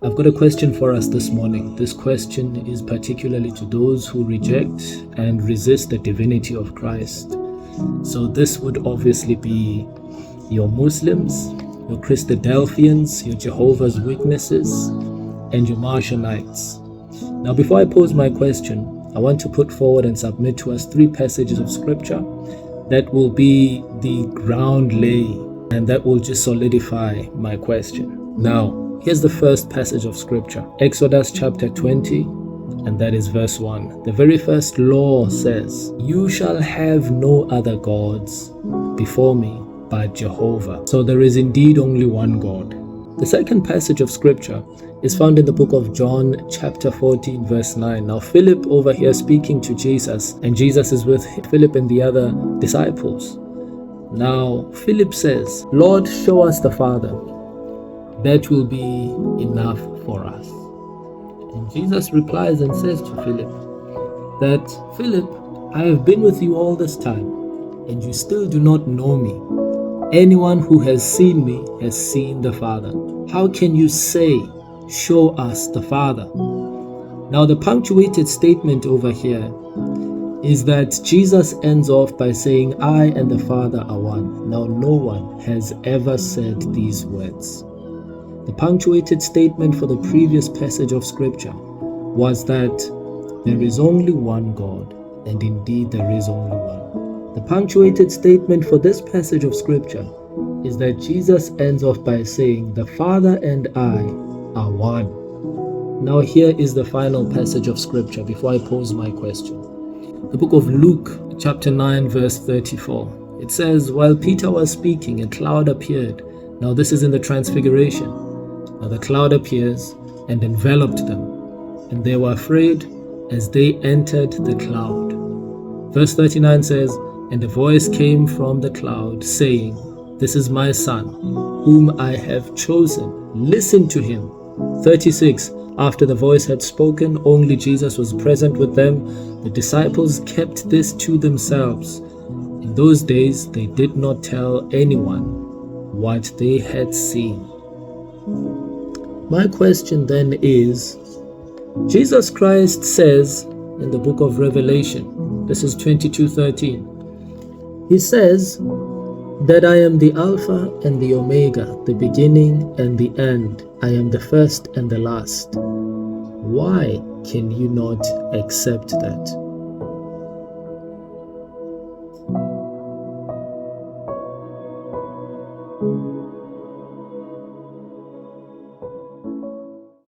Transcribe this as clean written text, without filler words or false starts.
I've got a question for us this morning. This question is particularly to those who reject and resist the divinity of Christ. So this would obviously be your Muslims, your Christadelphians, your Jehovah's Witnesses, and your Marcionites. Now, before I pose my question, I want to put forward and submit to us 3 passages of scripture that will be the ground lay and that will just solidify my question. Now, here's the first passage of scripture, Exodus chapter 20, and that is verse 1. The very first law says, "You shall have no other gods before me but Jehovah." So there is indeed only one God. The second passage of scripture is found in the book of John chapter 14 verse 9. Now Philip over here speaking to Jesus, and Jesus is with Philip and the other disciples. Now Philip says, "Lord, show us the Father. That will be enough for us." And Jesus replies and says to Philip that, "Philip, I have been with you all this time, and you still do not know me. Anyone who has seen me has seen the Father. How can you say, 'Show us the Father'?" Now the punctuated statement over here is that Jesus ends off by saying, "I and the Father are one." Now no one has ever said these words. The punctuated statement for the previous passage of scripture was that there is only one God, and indeed there is only one. The punctuated statement for this passage of scripture is that Jesus ends off by saying, "The Father and I are one." Now here is the final passage of scripture before I pose my question. The book of Luke chapter 9 verse 34. It says, "While Peter was speaking, a cloud appeared." Now this is in the transfiguration. Now the cloud appears and enveloped them, and they were afraid as they entered the cloud. Verse 39 says, "And a voice came from the cloud saying, 'This is my son, whom I have chosen. Listen to him.'" 36, after the voice had spoken, only Jesus was present with them. The disciples kept this to themselves. In those days, they did not tell anyone what they had seen. My question then is, Jesus Christ says in the book of Revelation, this is 22:13, he says that I am the Alpha and the Omega, the beginning and the end. I am the first and the last. Why can you not accept that?